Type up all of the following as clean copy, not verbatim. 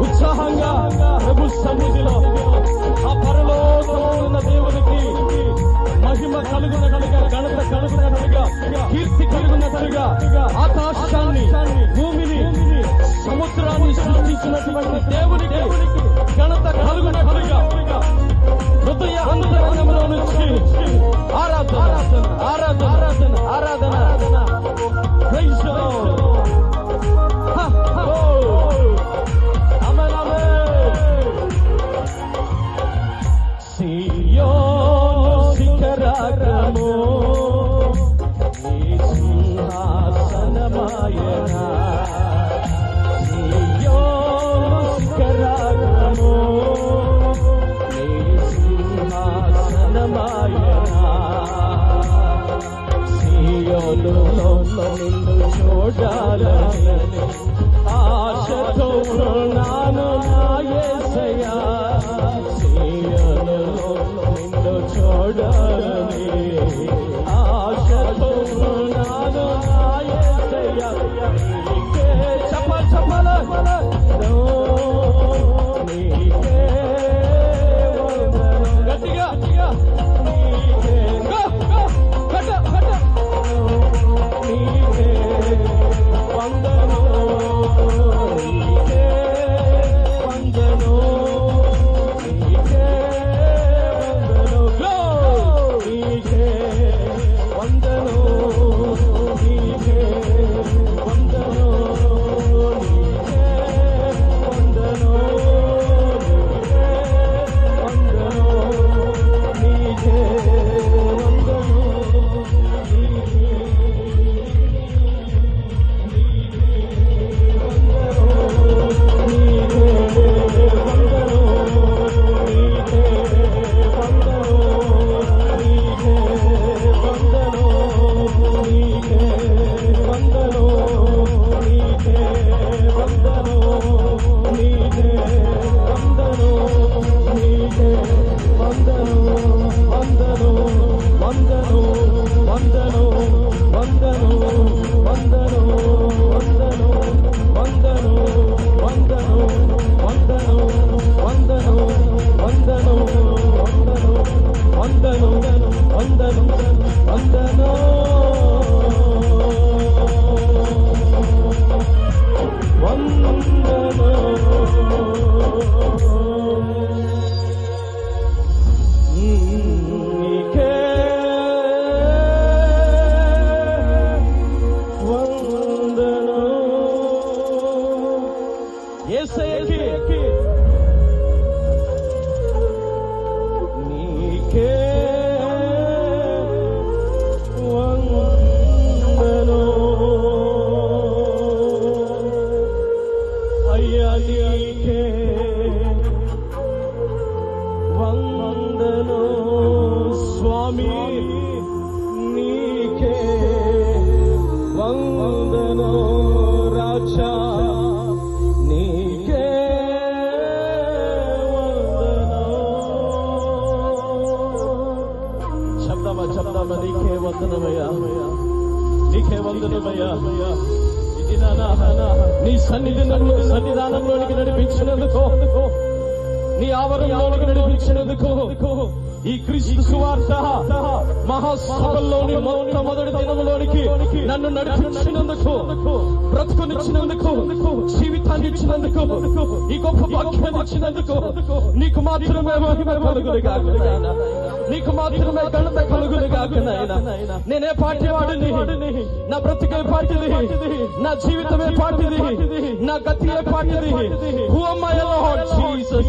ఉత్సాహంగా ప్రభు సన్నిధిలో ఆ పరలోకంలో ఉన్న దేవునికి మహిమ కలుగునట్లుగా, ఘనత కలుగునట్లుగా, కీర్తి కలుగునట్లుగా ఆకాశాన్ని, భూమిని, సముద్రాన్ని సృష్టించినటువంటి దేవునికి ఘనత కలుగునట్లుగా హృదయ అంతరంగంలో నుంచి ఆరాధన ఆరాధన ఆరాధన ఆరాధన ప్రైజ్ ది లార్డ్. శిఖరాగ్రమో నీ సింహాసనమాయన, శిఖరాగ్రమో నీ సింహాసనమాయన, సియోనులో నిన్ను చూడాలని ఆశతో ఉన్నాను నా యేసయ్యా, సియోనులో నిన్ను చూడాలని ఆశతో ఉన్నాను నా యేసయ్యా, నీకే చప్పల నీకే గట్టిగా నీకే నీకే వందనో నీకే వందనో నీకే వందనో నీకే వందనో నీకే వందనో నీకే వందనో నీకే వందనో నీ సన్నిధానంలోనికి నడిపించినందుకు, నీ ఆవరణలోనికి నడిపించినందుకు, ఈ క్రీస్తు సువార్త మా మహాసభల్లోని మొట్టమొదటి దినంలోనికి నన్ను నడిపించినందుకు, బ్రతుకునిచ్చినందుకు, జీవితాన్ని ఇచ్చినందుకు, ఈ గొప్ప వాక్యాన్ని ఇచ్చినందుకు నీకు మాత్రమే మహిమ కలుగును గాక నాయనా. నీకు మాత్రమే ఘనత కలుగును గాక నాయనా. నేనే పార్టీ వాడిని, నా బ్రతుకే పార్టీది, నా జీవితమే పార్టీది, నా గతియే పార్టీది. Who am I, Lord Jesus?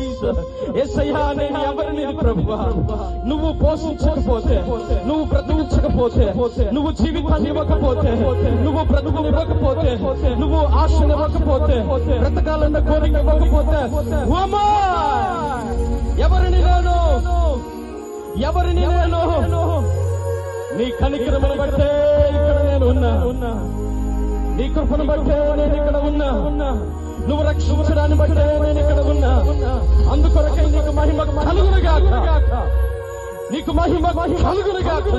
యేసయ్యా, నేను ఎవరిని ప్రభువా? నువ్వు పోషించకపోతే, నువ్వు బ్రతికించకపోతే, నువ్వు జీవితాన్ని ఇవ్వకపోతే, నువ్వు బ్రతుకునివ్వకపోతే, నువ్వు ఆశనివ్వకపోతే, బ్రతకాలన్న కోరిక ఇవ్వకపోతే, Who am I? ఎవరిని నేను? ఎవరిని నేను? నీ కనికరమును బట్టే ఇక్కడ నేను ఉన్నా. నీ కృపను బట్టే నేను ఇక్కడ ఉన్నా. నువ్వు రక్షించడాన్ని బట్టే నేను ఇక్కడ ఉన్నా. అందుకొరకై నీకు మహిమ కలుగునుగాక. నీకు మహిమ కలుగునుగాక.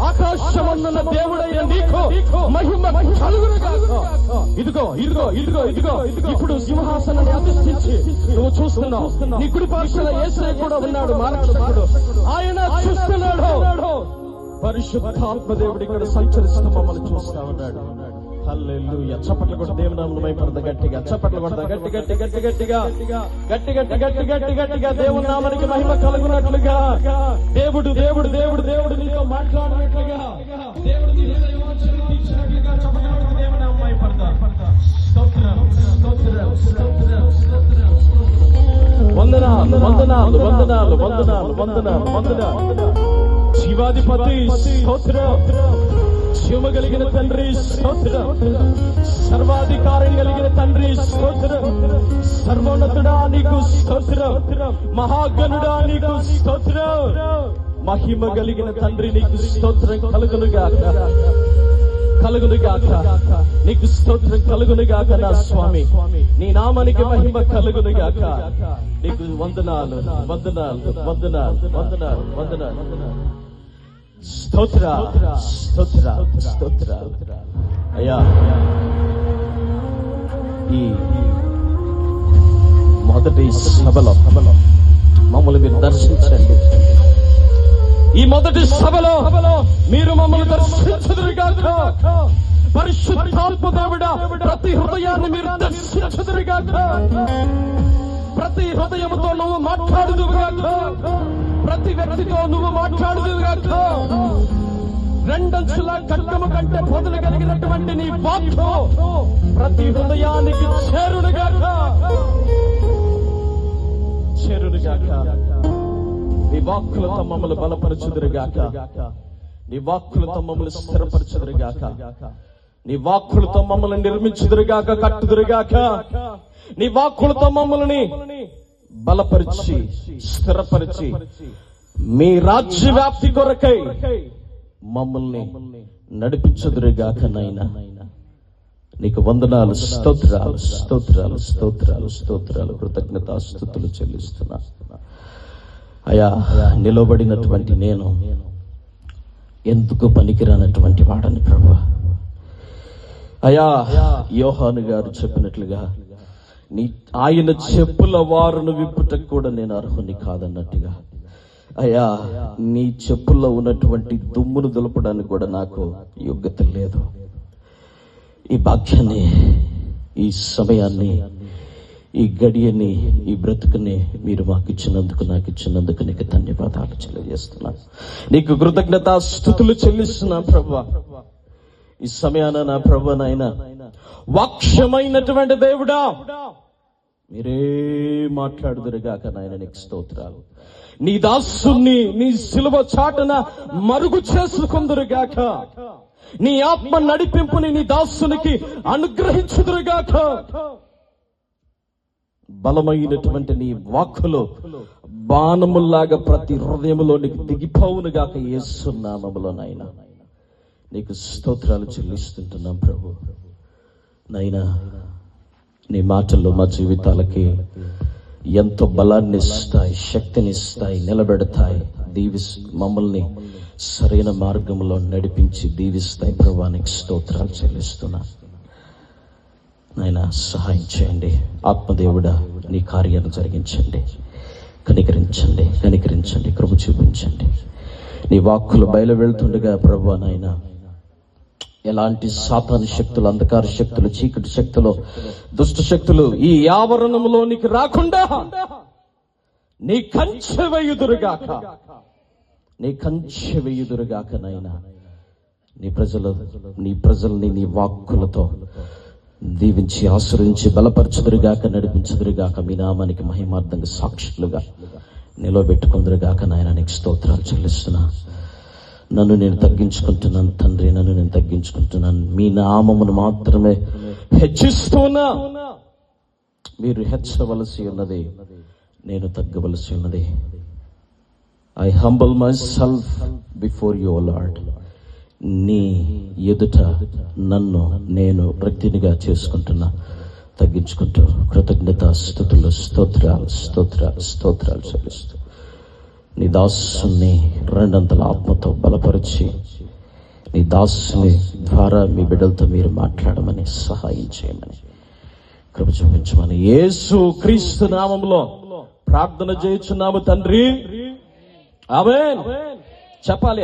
ఆకాశమందున దేవుడైన నీకు మహిమ కలుగునుగాక. ఇదిగో ఇదిగో ఇదిగో ఇదిగో ఇప్పుడు సింహాసనాన్ని అధిష్ఠించి నువ్వు చూస్తున్నావు. నీ కుడి పార్శ్వన యేసయ్య కూడా ఉన్నాడు, మారక్షకుడు. ఆయన చూస్తున్నాడు. పరిశుద్ధాత్మ దేవుడు ఇక్కడ సంచరిస్తూ మమ్మల్ని చూస్తా ఉన్నాడు. హల్లెలూయా. చప్పట్లు కూడా దేవుని నామమున మహిమపడదా గట్టిగా. చప్పట్లు కొడదా గట్టి గట్టి గట్టి గట్టిగా గట్టి గట్టి గట్టి గట్టి గట్టిగా దేవుని నామానికి మహిమ కలుగునట్లుగా, దేవుడు దేవుడు దేవుడు దేవుడు నీతో మాట్లాడినట్లుగా, దేవుడు నీ హృదయవాంఛను తీర్చినట్లుగా చప్పట్లు కొడుతూ దేవుని నామమున మహిమపడదా. స్తోత్రం స్తోత్రం స్తోత్రం స్తోత్రం. వందనాలు వందనాలు వందనాలు వందనాలు వందనాలు వందనాలు. జీవాధిపతి స్తోత్రం. జీవము కలిగిన తండ్రి స్తోత్రం. సర్వాధికారం కలిగిన తండ్రి స్తోత్రం. సర్వోన్నతుడా నీకు స్తోత్రం. మహాగణుడా నీకు స్తోత్రం. మహిమ కలిగిన తండ్రి నీకు స్తోత్రం కలుగునుగాక, కలుగునుగాక. నీకు స్తోత్రం కలుగునుగాక నా స్వామి. నీ నామానికి మహిమ కలుగునుగాక. నీకు వందనాలు వందనాలు వందనాలు వందనాలు వందనాలు. స్తోత్ర స్తోత్ర స్తోత్ర. అయ్యా, ఈ మొదటి సభలో మమ్మల్ని మీరు దర్శించండి. ఈ మొదటి సభలో మీరు మమ్మల్ని దర్శించుదురుగాక. పరిశుద్ధాత్మ దేవుడా, ప్రతి హృదయాన్ని మీరు దర్శించుదురుగాక. ప్రతి హృదయముతో నువ్వు మాట్లాడుదువుగాక. ప్రతి వ్యక్తితో నువ్వు మాట్లాడుదువుగాక. రెండంచుల ఖడ్గము కంటే పొదలు కలిగినటువంటి నీ వాక్కు ప్రతి హృదయానికి చేరునుగాక, చేరునుగాక. నీ వాక్కులతో మమ్మల్ని బలపరచుదురుగాక. నీ వాక్కులతో మమ్మల్ని స్థిరపరచుదురుగాక. నీ వాక్కులతో మమ్మల్ని నిర్మించుదురుగాక, కట్టుదురుగాక. నీ వాక్కులతో మమ్మల్ని బలపరిచి స్థిరపరిచి మీ రాజ్య వ్యాప్తి కొరకై మమ్మల్ని నడిపించుదురుగాక నాయనా. నీకు వందనాలు, స్తోత్రాలు స్తోత్రాలు స్తోత్రాలు స్తోత్రాలు, కృతజ్ఞతాస్తుతులు చెల్లిస్తున్నా. అయా, నిలబడినటువంటి నేను ఎందుకు పనికిరానటువంటి వాడని ప్రభువా. అయా, యోహాను గారు చెప్పినట్లుగా ఆయన చెప్పుల వారును విప్పుటకు కూడా నేను అర్హుని కాదన్నట్టుగా, అయ్యా, నీ చెప్పుల్లో ఉన్నటువంటి దుమ్మును దులపడానికి కూడా నాకు యోగ్యత లేదు. ఈ భాగ్యాన్ని, ఈ సమయాన్ని, ఈ గడియని, ఈ బ్రతుకుని మీరు మాకు ఇచ్చినందుకు, నాకు ఇచ్చినందుకు నీకు ధన్యవాదాలు తెలియజేస్తున్నాను. నీకు కృతజ్ఞతా స్తుతులు చెల్లిస్తున్నా ప్రభువా. ఈ సమయాన నా ప్రభు నాయన, వాక్యమైనటువంటి దేవుడా, మీరే మాట్లాడుదురుగాక నాయన. నీకు స్తోత్రాలు. నీ దాసుని నీ సిలువ చాటున మరుగు చేసుకుందురుగాక. నీ ఆత్మ నడిపింపుని నీ దాసునికి అనుగ్రహించుదురుగాక. బలమైనటువంటి నీ వాక్కులో బాణముల్లాగా ప్రతి హృదయములోనికి దిగిపోవునుగాక యేసు నామములో నాయనా. నీకు స్తోత్రాలు చెల్లిస్తుంటున్నాం ప్రభు నాయనా. నీ మాటల్లో మా జీవితాలకి ఎంతో బలాన్ని ఇస్తాయి, శక్తిని ఇస్తాయి, నిలబెడతాయి, మమ్మల్ని సరైన మార్గంలో నడిపించి దీవిస్తాయి. ప్రభానికి స్తోత్రాలు చెల్లిస్తున్నా నాయనా. సహాయం చేయండి ఆత్మదేవుడా. నీ కార్యాన్ని జరిగించండి, కనికరించండి, కనికరించండి, కృప చూపించండి. నీ వాక్కులు బయలు వెళ్తుండగా ప్రభువా నాయనా, ఎలాంటి సాతాను శక్తులు, అంధకార శక్తులు, చీకటి శక్తులు, దుష్ట శక్తులు ఈ ఆవరణంలోనికి రాకుండా నీ కంచె వేయుదురుగాక, నీ కంచె వేయుదురుగాక నాయనా. నీ ప్రజల్ని నీ వాక్కులతో దీవించి ఆశ్రయించి బలపరచుదురుగాక, నడిపించుదురుగాక. మీ నామానికి మహిమార్థంగా సాక్షులుగా నిలబెట్టుకుందురుగాక నాయన. నీకు స్తోత్రాలు చెల్లిస్తున్నా. నన్ను నేను తగ్గించుకుంటున్నాను తండ్రి, నన్ను నేను తగ్గించుకుంటున్నాను. మీ నామమును మాత్రమే హెచ్చిస్తున్నా. మీరు హెచ్చవలసి ఉన్నది, నేను తగ్గవలసి ఉన్నది. I humble my self before you lord. నీ ఎదుట నన్ను నేను వ్యక్తినిగా చేసుకుంటున్నా, తగ్గించుకుంటూ కృతజ్ఞత స్తుతులు స్తోత్రాలు స్తోత్రాలు స్తోత్రాలు చెల్లిస్తూ నీ దాసుని రెండంతల ఆత్మతో బలపరిచి నీ దాసుని ద్వారా మీ బిడ్డలతో మీరు మాట్లాడమని, సహాయం చేయమని, కృప చూపించమని యేసు క్రీస్తు నామములో ప్రార్థన చేయుచున్నాము తండ్రి. ఆమేన్. చెప్పాలి.